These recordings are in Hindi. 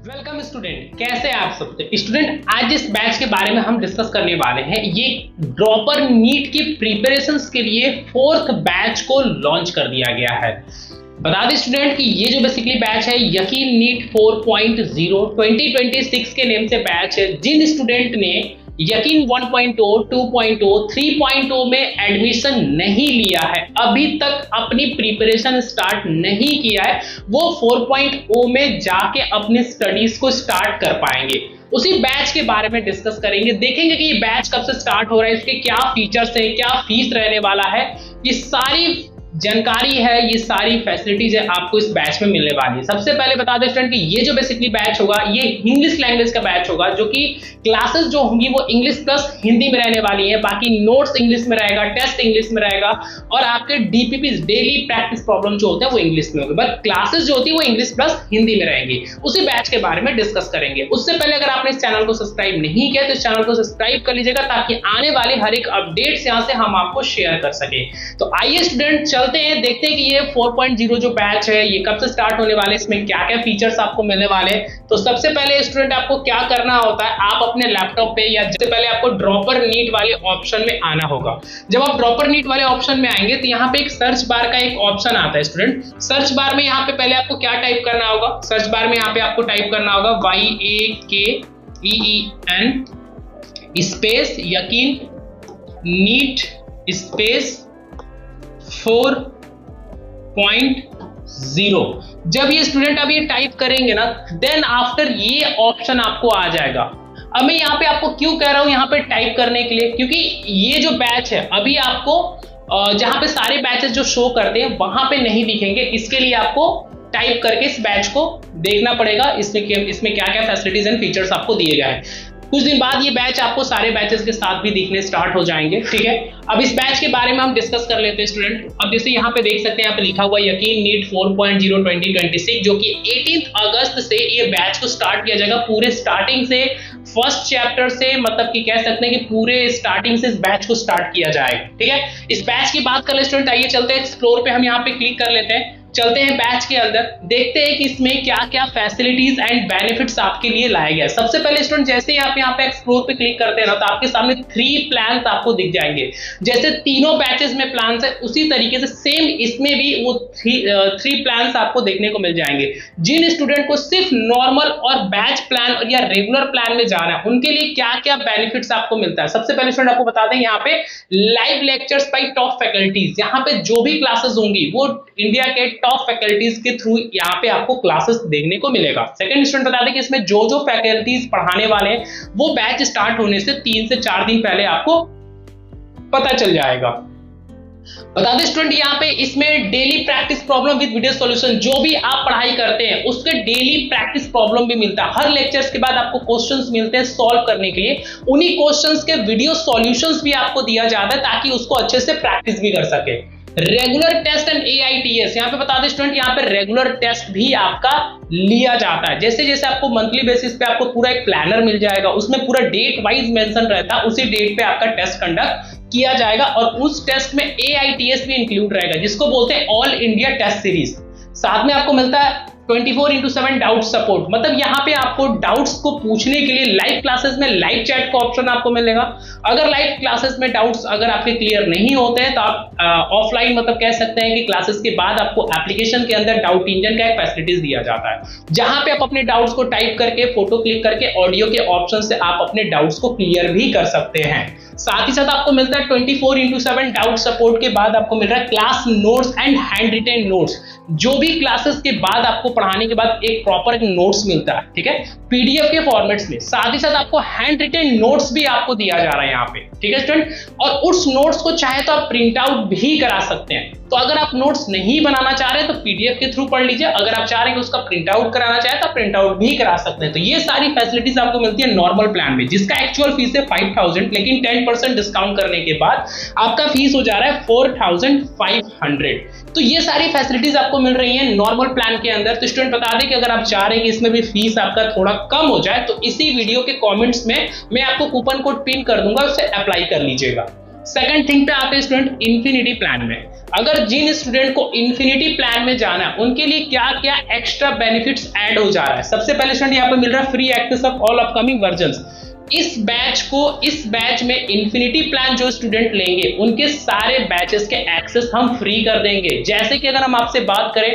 वेलकम स्टूडेंट, कैसे हैं आप सब। स्टूडेंट, आज इस बैच के बारे में हम डिस्कस करने वाले हैं। ये ड्रॉपर नीट की प्रिपरेशंस के लिए 4th बैच को लॉन्च कर दिया गया है। बता दें स्टूडेंट कि ये जो बेसिकली बैच है यकीन नीट 4.0 2026 के नेम से बैच है। जिन स्टूडेंट ने यकीन 1.0, 2.0, 3.0 में एडमिशन नहीं लिया है, अभी तक अपनी प्रिपरेशन स्टार्ट नहीं किया है, वो 4.0 में जाके अपनी स्टडीज को स्टार्ट कर पाएंगे। उसी बैच के बारे में डिस्कस करेंगे, देखेंगे कि ये बैच कब से स्टार्ट हो रहा है, इसके क्या फीचर्स है, क्या फीस रहने वाला है, ये सारी जानकारी है, ये सारी फैसिलिटीज है आपको इस बैच में मिलने वाली है। सबसे पहले बता दें स्टूडेंट कि ये जो बेसिकली बैच होगा ये इंग्लिश लैंग्वेज का बैच होगा, जो कि क्लासेस जो होंगी वो इंग्लिश प्लस हिंदी में रहने वाली है। बाकी नोट्स इंग्लिश में रहेगा, टेस्ट इंग्लिश में रहेगा और आपके डीपीपी डेली प्रैक्टिस प्रॉब्लम जो होते हैं वो इंग्लिश में होंगे, बट क्लासेस जो होती है वो इंग्लिश प्लस हिंदी में रहेंगी। उसी बैच के बारे में डिस्कस करेंगे। उससे पहले अगर आपने इस चैनल को सब्सक्राइब नहीं किया तो इस चैनल को सब्सक्राइब कर लीजिएगा, ताकि आने वाले हर एक अपडेट्स यहां से हम आपको शेयर कर सके। तो आइए स्टूडेंट चलते हैं, देखते हैं कि ये 4.0 जो बैच है ये कब से स्टार्ट होने वाले, इसमें क्या क्या फीचर्स आपको मिलने वाले हैं। तो सबसे पहले स्टूडेंट आपको क्या करना होता है, आप अपने लैपटॉप पे या सबसे पहले आपको ड्रॉपर नीट वाले ऑप्शन में आना होगा। जब आप ड्रॉपर नीट वाले ऑप्शन में आएंगे तो यहाँ पे एक सर्च बार का एक ऑप्शन आता है स्टूडेंट। सर्च बार में यहाँ पे पहले आपको क्या टाइप करना होगा, सर्च बार में यहाँ पे आपको टाइप करना होगा YAKEEN स्पेस यकीन नीट स्पेस 4.0। जब ये स्टूडेंट अब ये टाइप करेंगे ना, देन आफ्टर ये ऑप्शन आपको आ जाएगा। अब मैं यहाँ पे आपको क्यों कह रहा हूं यहाँ पे टाइप करने के लिए, क्योंकि ये जो बैच है अभी आपको जहां पे सारे बैचेस जो शो करते हैं वहां पे नहीं दिखेंगे। इसके लिए आपको टाइप करके इस बैच को देखना पड़ेगा, इसमें क्या क्या फैसिलिटीज एंड फीचर्स आपको दिए गए हैं। कुछ दिन बाद ये बैच आपको सारे बैचेस के साथ भी दिखने स्टार्ट हो जाएंगे, ठीक है। अब इस बैच के बारे में हम डिस्कस कर लेते हैं स्टूडेंट। अब जैसे यहाँ पे देख सकते हैं, यहाँ पे लिखा हुआ यकीन नीट 4.0 2026, जो कि 18 अगस्त से ये बैच को स्टार्ट किया जाएगा। पूरे स्टार्टिंग से फर्स्ट चैप्टर से, मतलब कि कह सकते हैं कि पूरे स्टार्टिंग से इस बैच को स्टार्ट किया जाएगा, ठीक है। इस बैच की बात कर ले स्टूडेंट, आइए चलते हैं एक्सप्लोर पे, हम यहाँ पे क्लिक कर लेते हैं, चलते हैं बैच के अंदर, देखते हैं कि इसमें क्या क्या फैसिलिटीज एंड बेनिफिट्स आपके लिए लाए गए। सबसे पहले स्टूडेंट जैसे ही आप यहाँ पे एक्सप्लोर पे क्लिक करते हैं ना, तो आपके सामने 3 प्लान्स आपको दिख जाएंगे। जैसे तीनों बैचेस में प्लान्स है, उसी तरीके से सेम इसमें भी वो 3 प्लान्स आपको देखने को मिल जाएंगे। जिन स्टूडेंट को सिर्फ नॉर्मल और बैच प्लान या रेगुलर प्लान में जाना है, उनके लिए क्या क्या बेनिफिट्स आपको मिलता है। सबसे पहले स्टूडेंट आपको बता दें, यहाँ पे live lectures bye top faculties, यहाँ पे जो भी क्लासेस होंगी वो इंडिया के टॉप फैकल्टीज के थ्रू यहाँ पे आपको क्लासेस देखने को मिलेगा। सेकंड स्टूडेंट बता दें कि इसमें जो जो फैकल्टीज पढ़ाने वाले हैं वो बैच स्टार्ट होने से 3 से 4 दिन पहले आपको पता चल जाएगा। बता दें स्टूडेंट यहाँ पे इसमें daily practice problem with video solution, जो भी आप पढ़ाई करते हैं उसके डेली प्रैक्टिस प्रॉब्लम भी मिलता है। हर लेक्चर्स के बाद आपको क्वेश्चंस मिलते हैं सॉल्व करने के लिए, उन्हीं क्वेश्चंस के वीडियो सॉल्यूशंस भी आपको दिया जाता है ताकि उसको अच्छे से प्रैक्टिस भी कर सके। रेगुलर टेस्ट एंड AITS, यहाँ पे बता दें स्टूडेंट, यहाँ पे रेगुलर टेस्ट भी आपका लिया जाता है। जैसे जैसे आपको मंथली बेसिस पे आपको पूरा एक प्लानर मिल जाएगा, उसमें पूरा डेट वाइज मेंशन रहता है, उसी डेट पे आपका टेस्ट कंडक्ट किया जाएगा और उस टेस्ट में AITS भी इंक्लूड रहेगा, जिसको बोलते हैं ऑल इंडिया टेस्ट सीरीज। साथ में आपको मिलता है 24/7 डाउट सपोर्ट, मतलब यहाँ पे आपको डाउट्स को पूछने के लिए लाइव क्लासेस में लाइव चैट का ऑप्शन आपको मिलेगा। अगर लाइव क्लासेस में डाउट्स अगर आपके क्लियर नहीं होते हैं तो आप ऑफलाइन, मतलब कह सकते हैं कि क्लासेस के बाद आपको एप्लीकेशन के अंदर डाउट इंजन का एक फैसिलिटीज दिया जाता है, जहां पे आप अपने डाउट्स को टाइप करके, फोटो क्लिक करके ऑडियो के ऑप्शन से आप अपने डाउट्स को क्लियर भी कर सकते हैं। साथ ही साथ आपको मिलता है 24/7 डाउट सपोर्ट के बाद आपको मिल रहा है class notes and hand retain notes, जो भी क्लासेस के बाद आपको पढ़ाने के बाद एक प्रॉपर एक नोट्स मिलता है, ठीक है, PDF के फॉर्मेट्स में। साथ ही साथ आपको हैंड रिटेन नोट्स भी आपको दिया जा रहा है यहाँ पे, ठीक है स्टूडेंट। और उस नोट्स को चाहे तो आप प्रिंट आउट भी करा सकते हैं। तो अगर आप नोट्स नहीं बनाना चाह रहे तो PDF के थ्रू पढ़ लीजिए, अगर आप चाह रहे हैं कि उसका प्रिंट आउट कराना चाहे तो प्रिंट आउट भी करा सकते हैं। तो ये सारी फैसिलिटीज आपको मिलती है नॉर्मल प्लान में, जिसका एक्चुअल फीस है 5000, लेकिन 10% डिस्काउंट करने के बाद आपका फीस हो जा रहा है 4500। तो ये सारी फैसिलिटीज आपको मिल रही है नॉर्मल प्लान के अंदर। तो स्टूडेंट बता दें कि अगर आप चाह रहे हैं कि इसमें भी फीस आपका थोड़ा कम हो जाए तो इसी वीडियो के कमेंट्स में मैं आपको कूपन कोड पिन कर दूंगा, उसे अप्लाई कर लीजिएगा। सेकंड थिंग पे आते हैं स्टूडेंट इन्फिनिटी प्लान में। अगर जिन स्टूडेंट को इन्फिनिटी प्लान में जाना है उनके लिए क्या क्या एक्स्ट्रा बेनिफिट्स ऐड हो जा रहा है। सबसे पहले स्टूडेंट यहाँ पे मिल रहा है free access of all upcoming versions. इस बैच में इन्फिनिटी प्लान जो स्टूडेंट लेंगे उनके सारे बैचेस के एक्सेस हम फ्री कर देंगे। जैसे कि अगर हम आपसे बात करें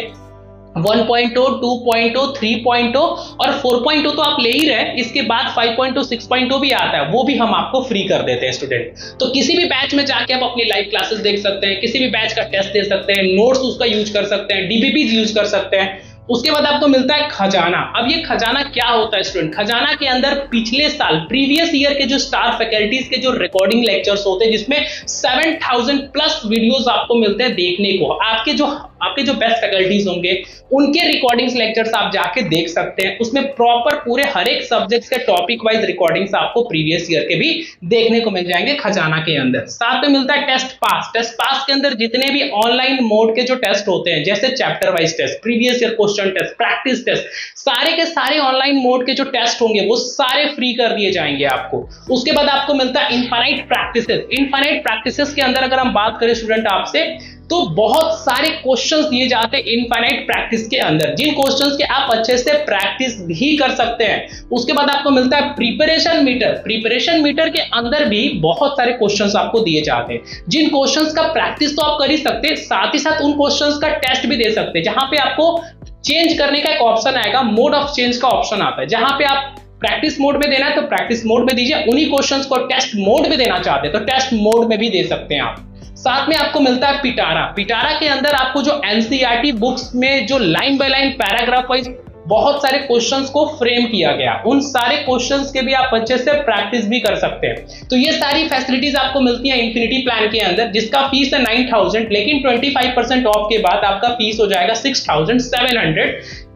1.0, 2.0, 3.0 और 4.0 तो आप ले ही रहे, इसके बाद 5.0, 6.0 भी आता है, वो भी हम आपको फ्री कर देते हैं स्टूडेंट। तो किसी भी बैच में जाके आप अपनी लाइव क्लासेस देख सकते हैं, किसी भी बैच का टेस्ट दे सकते हैं, नोट्स उसका यूज कर सकते हैं, डीबीपी यूज कर सकते हैं। उसके बाद आपको मिलता है खजाना। अब ये खजाना क्या होता है स्टूडेंट? खजाना के अंदर पिछले साल प्रीवियस ईयर के जो स्टार फैकल्टीज के जो रिकॉर्डिंग लेक्चर्स होते हैं जिसमें 7000 प्लस वीडियोस आपको मिलते हैं देखने को। आपके जो बेस्ट फैकल्टीज होंगे उनके रिकॉर्डिंग्स लेक्चर्स आप जाके देख सकते हैं। उसमें प्रॉपर पूरे हर एक सब्जेक्ट्स के टॉपिक वाइज रिकॉर्डिंग्स आपको प्रीवियस ईयर के भी देखने को मिल जाएंगे खजाना के अंदर। साथ में मिलता है टेस्ट पास। टेस्ट पास के अंदर जितने भी ऑनलाइन मोड के जो टेस्ट होते हैं जैसे chapter wise test, previous year question test, practice test, सारे के सारे ऑनलाइन मोड के जो टेस्ट होंगे वो सारे फ्री कर दिए जाएंगे आपको। उसके बाद आपको मिलता है इनफाइनाइट प्रैक्टिसेस। इनफाइनाइट प्रैक्टिसेस के अंदर अगर हम बात करें स्टूडेंट आपसे तो बहुत सारे क्वेश्चंस दिए जाते हैं इनफाइनाइट प्रैक्टिस के अंदर, जिन क्वेश्चंस के आप अच्छे से प्रैक्टिस भी कर सकते हैं। उसके बाद आपको मिलता है प्रिपरेशन मीटर। प्रिपरेशन मीटर के अंदर भी बहुत सारे क्वेश्चंस आपको दिए जाते हैं, जिन क्वेश्चंस का प्रैक्टिस तो आप कर ही सकते हैं, साथ ही साथ उन क्वेश्चंस का टेस्ट भी दे सकते हैं, जहां पे आपको चेंज करने का एक ऑप्शन आएगा, मोड ऑफ चेंज का ऑप्शन आता है, जहां पे आप प्रैक्टिस मोड में देना है तो प्रैक्टिस मोड में दीजिए, उन्हीं क्वेश्चंस को टेस्ट मोड में देना चाहते हैं तो टेस्ट मोड में भी दे सकते हैं आप। साथ में आपको मिलता है पिटारा। पिटारा के अंदर आपको जो एनसीईआरटी बुक्स में जो line by line paragraph wise बहुत सारे क्वेश्चंस को फ्रेम किया गया, उन सारे क्वेश्चंस के भी आप अच्छे से प्रैक्टिस भी कर सकते हैं। तो ये सारी फैसिलिटीज आपको मिलती हैं इन्फिनिटी प्लान के अंदर, जिसका फीस है 9000, लेकिन 25% ऑफ के बाद आपका फीस हो जाएगा 6700।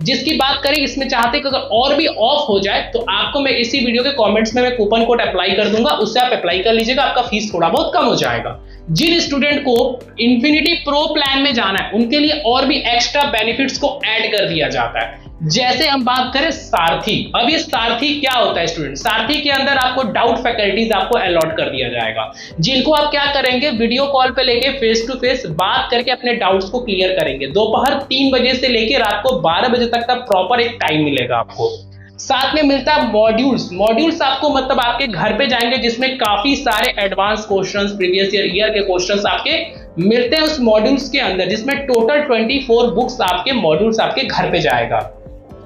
जिसकी बात करें इसमें चाहते कि अगर और भी ऑफ हो जाए तो आपको मैं इसी वीडियो के कमेंट्स में मैं कूपन कोड अप्लाई कर दूंगा, उससे आप अप्लाई कर लीजिएगा, आपका फीस थोड़ा बहुत कम हो जाएगा। जिन स्टूडेंट को इन्फिनिटी प्रो प्लान में जाना है उनके लिए और भी एक्स्ट्रा बेनिफिट्स को ऐड कर दिया जाता है। जैसे हम बात करें सारथी। अब ये सारथी क्या होता है स्टूडेंट? सारथी के अंदर आपको डाउट फैकल्टीज आपको अलॉट कर दिया जाएगा, जिनको आप क्या करेंगे, वीडियो कॉल पे लेके फेस टू फेस बात करके अपने डाउट्स को क्लियर करेंगे। दोपहर 3 बजे से लेके रात को 12 बजे तक का प्रॉपर एक टाइम मिलेगा आपको। साथ में मिलता है मॉड्यूल्स। मॉड्यूल्स आपको मतलब आपके घर पे जाएंगे, जिसमें काफी सारे एडवांस क्वेश्चंस, प्रीवियस ईयर के क्वेश्चंस आपके मिलते हैं उस मॉड्यूल्स के अंदर, जिसमें टोटल 24 बुक्स आपके मॉड्यूल्स आपके घर पे जाएगा।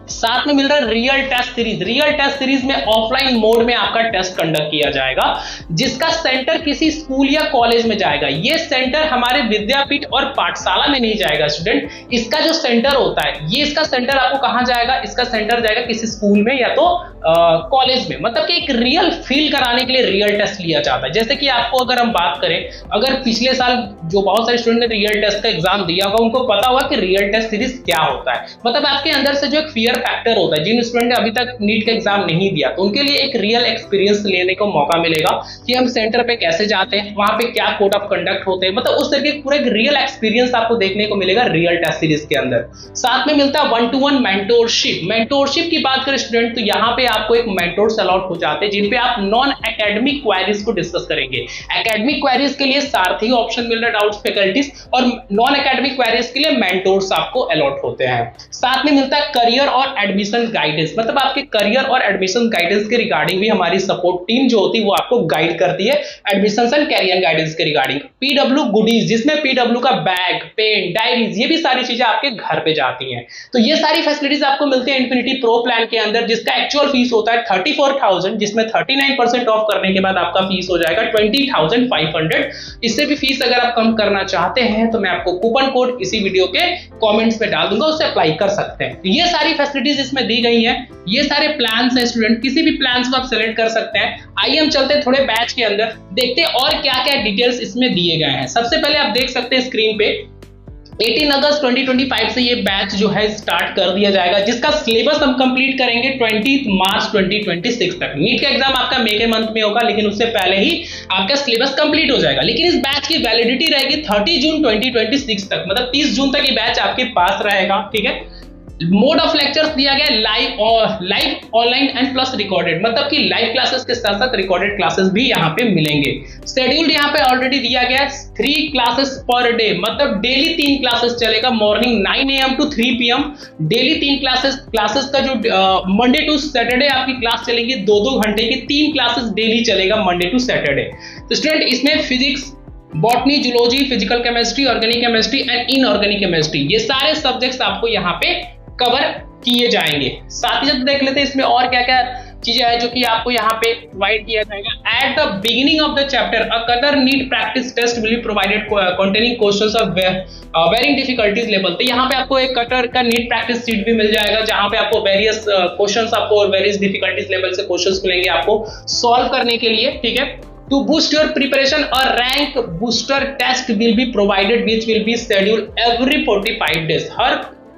साथ में मिल रहा है real test series. Real test series में ऑफलाइन मोड में आपका टेस्ट कंडक्ट किया जाएगा, जिसका सेंटर किसी स्कूल या कॉलेज में जाएगा। ये सेंटर हमारे विद्यापीठ और पाठशाला में नहीं जाएगा स्टूडेंट, इसका जो सेंटर होता है ये इसका सेंटर आपको कहां जाएगा? इसका सेंटर जाएगा किसी स्कूल में या तो कॉलेज में। मतलब कि एक रियल फील कराने के लिए रियल टेस्ट लिया जाता है। जैसे कि आपको अगर हम बात करें, अगर पिछले साल जो बहुत सारे स्टूडेंट ने रियल टेस्ट का एग्जाम दिया होगा उनको पता होगा कि रियल टेस्ट सीरीज क्या होता है। मतलब आपके अंदर से जो एक फियर फैक्टर होता है, जिन स्टूडेंट ने अभी तक नीट का एग्जाम नहीं दिया तो उनके लिए एक रियल एक्सपीरियंस लेने को मौका मिलेगा कि हम सेंटर पे कैसे जाते हैं, वहां पे क्या कोड ऑफ कंडक्ट होते हैं, मतलब उस तरीके पूरा एक रियल एक्सपीरियंस आपको देखने को मिलेगा रियल टेस्ट सीरीज के अंदर। साथ में मिलता है 1-to-1 मेंटोरशिप। मेंटोरशिप की बात करें स्टूडेंट तो यहाँ पे आपको एक मेंटोर्स अलॉट हो जाते हैं, जिन पे आप नॉन एकेडमिक क्वेरीज को डिस्कस करेंगे। एकेडमिक क्वेरीज के लिए सारथी ऑप्शन मिल रहा है, डाउट्स फैकल्टीज, और नॉन एकेडमिक क्वेरीज के लिए मेंटोर्स आपको अलॉट होते हैं। साथ में मिलता है करियर और एडमिशन गाइडेंस। मतलब आपके करियर और एडमिशन गाइडेंस के रिगार्डिंग भी हमारी सपोर्ट टीम जो होती है वो आपको गाइड करती है एडमिशन एंड करियर गाइडेंस के रिगार्डिंग। पीडब्ल्यू गुडीज, जिसमें पीडब्ल्यू का बैग, पेन, डायरीज, ये भी सारी चीजें आपके घर पे जाती हैं। तो ये सारी फैसिलिटीज आपको मिलती है इन्फिनिटी प्रो प्लान के अंदर, जिसका एक्चुअल फीस होता है 34,000, जिसमें 39% ऑफ करने के बाद आपका फीस हो जाएगा 20,500। इससे भी फीस अगर आप कम करना चाहते हैं तो मैं आपको कूपन कोड इसी वीडियो के कमेंट्स में डाल दूंगा, उससे अप्लाई कर सकते हैं। ये सारी फैसिलिटीज इसमें दी गई हैं, ये सारे प्लान्स हैं स्टूडेंट, किसी भी प्लान्स को आप सेलेक्ट कर सकते हैं। आइए हम चलते हैं थोड़े बैच के अंदर, देखते हैं और क्या क्या डिटेल्स इसमें दिए गए हैं। सबसे पहले आप देख सकते हैं स्क्रीन पे 18 अगस्त 2025 से ये बैच जो है स्टार्ट कर दिया जाएगा, जिसका सिलेबस हम कंप्लीट करेंगे 20 मार्च 2026 तक। नीट का एग्जाम आपका मई के मंथ में होगा, लेकिन उससे पहले ही आपका सिलेबस कंप्लीट हो जाएगा। लेकिन इस बैच की वैलिडिटी रहेगी 30 जून 2026 तक, मतलब 30 जून तक ये बैच आपके पास रहेगा, ठीक है। मोड ऑफ लेक्चर्स दिया गया live online and plus recorded, मतलब कि लाइव क्लासेस के साथ साथ रिकॉर्डेड क्लासेस भी यहाँ पे मिलेंगे। शेड्यूल यहाँ पे ऑलरेडी दिया गया है 3 क्लासेस पर डे, मतलब डेली 3 क्लासेस चलेगा। Morning 9 AM to 3 PM daily 3 classes का जो मंडे टू सैटरडे आपकी क्लास चलेंगी 2-2 घंटे की 3 क्लासेस डेली चलेगा मंडे टू सैटरडे। तो स्टूडेंट इसमें physics, botany, zoology, physical chemistry, organic chemistry and inorganic chemistry, ये सारे सब्जेक्ट्स आपको यहाँ पे कवर किए जाएंगे। साथ ही साथ देख लेते हैं इसमें और क्या क्या चीजें हैं जो कि आपको यहाँ पे प्रोवाइड किया जाएगा। At the beginning of the chapter a cutter NEET practice test will be provided containing questions of varying difficulties level. तो यहाँ पे आपको एक कटर का नीट प्रैक्टिस सीट भी मिल जाएगा, जहां पे आपको वेरियस क्वेश्चंस आपको वेरियस डिफिकल्टीज लेवल से क्वेश्चंस मिलेंगे आपको सॉल्व करने के लिए, ठीक है। To boost your preparation, a rank booster test will be provided, which will be scheduled every 45 days. हर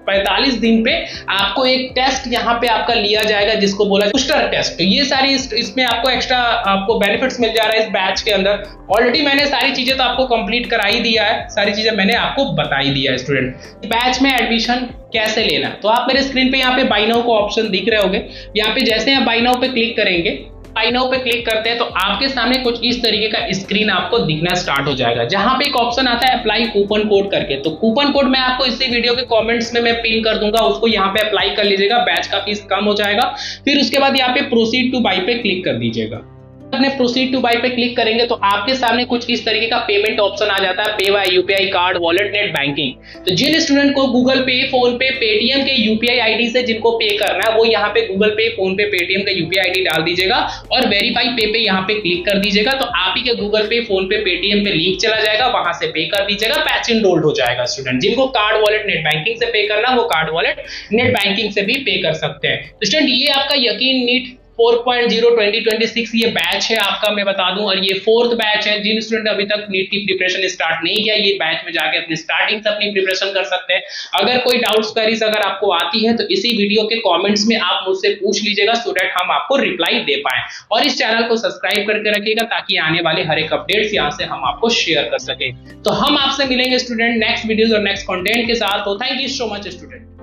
45 दिन पे आपको एक टेस्ट यहाँ पे आपका लिया जाएगा जिसको बोला बूस्टर टेस्ट। तो ये सारी इसमें आपको एक्स्ट्रा आपको बेनिफिट्स मिल जा रहा है इस बैच के अंदर। ऑलरेडी मैंने सारी चीजें तो आपको कंप्लीट करा ही दिया है, सारी चीजें मैंने आपको बता ही दिया है। स्टूडेंट बैच में एडमिशन कैसे लेना, तो आप मेरे स्क्रीन पे यहाँ पे बाय नाउ को ऑप्शन दिख रहे होंगे। यहाँ पे जैसे आप बाय नाउ पे क्लिक करेंगे, बाय नाउ पे क्लिक करते हैं तो आपके सामने कुछ इस तरीके का स्क्रीन आपको दिखना स्टार्ट हो जाएगा, जहां पे एक ऑप्शन आता है अप्लाई कूपन कोड करके। तो कूपन कोड मैं आपको इसी वीडियो के कमेंट्स में मैं पिन कर दूंगा, उसको यहाँ पे अप्लाई कर लीजिएगा, बैच का फीस कम हो जाएगा। फिर उसके बाद यहाँ पे प्रोसीड टू बाय पे क्लिक कर दीजिएगा। अपने प्रोसीड टू बाय पे क्लिक करेंगे तो आपके सामने कुछ इस तरीके का पेमेंट ऑप्शन आ जाता है, pay by UPI card, wallet, net banking. तो जिन स्टूडेंट को Google Pay, PhonePe, Paytm के यूपीआई आईडी से जिनको पे करना है वो यहाँ पे Google Pay, PhonePe, Paytm का यूपीआई आईडी डाल दीजिएगा और वेरीफाई पे यहाँ पे क्लिक कर दीजिएगा। तो आप ही के Google Pay, PhonePe, Paytm पे लिंक चला जाएगा, वहां से पे कर दीजिएगा, बैच इनरोल्ड हो जाएगा। स्टूडेंट जिनको कार्ड, वॉलेट, नेट बैंकिंग से पे करना वो कार्ड, वॉलेट, नेट बैंकिंग से भी पे कर सकते हैं। तो स्टूडेंट ये आपका यकीन नीट 4.0 2026 ये बैच है आपका, मैं बता दूं, और ये 4th बैच है। जिन स्टूडेंट अभी तक नीट की प्रिपरेशन स्टार्ट नहीं किया, ये बैच में जाके अपनी स्टार्टिंग से अपनी प्रिपरेशन कर सकते हैं। अगर कोई डाउट्स क्वेरीज अगर आपको आती है तो इसी वीडियो के कमेंट्स में आप मुझसे पूछ लीजिएगा, सो दैट हम आपको रिप्लाई दे पाए। और इस चैनल को सब्सक्राइब करके रखिएगा ताकि आने वाले हर एक अपडेट्स यहाँ से हम आपको शेयर कर सके। तो हम आपसे मिलेंगे स्टूडेंट नेक्स्ट वीडियोज और नेक्स्ट कंटेंट के साथ। तो thank you so much student.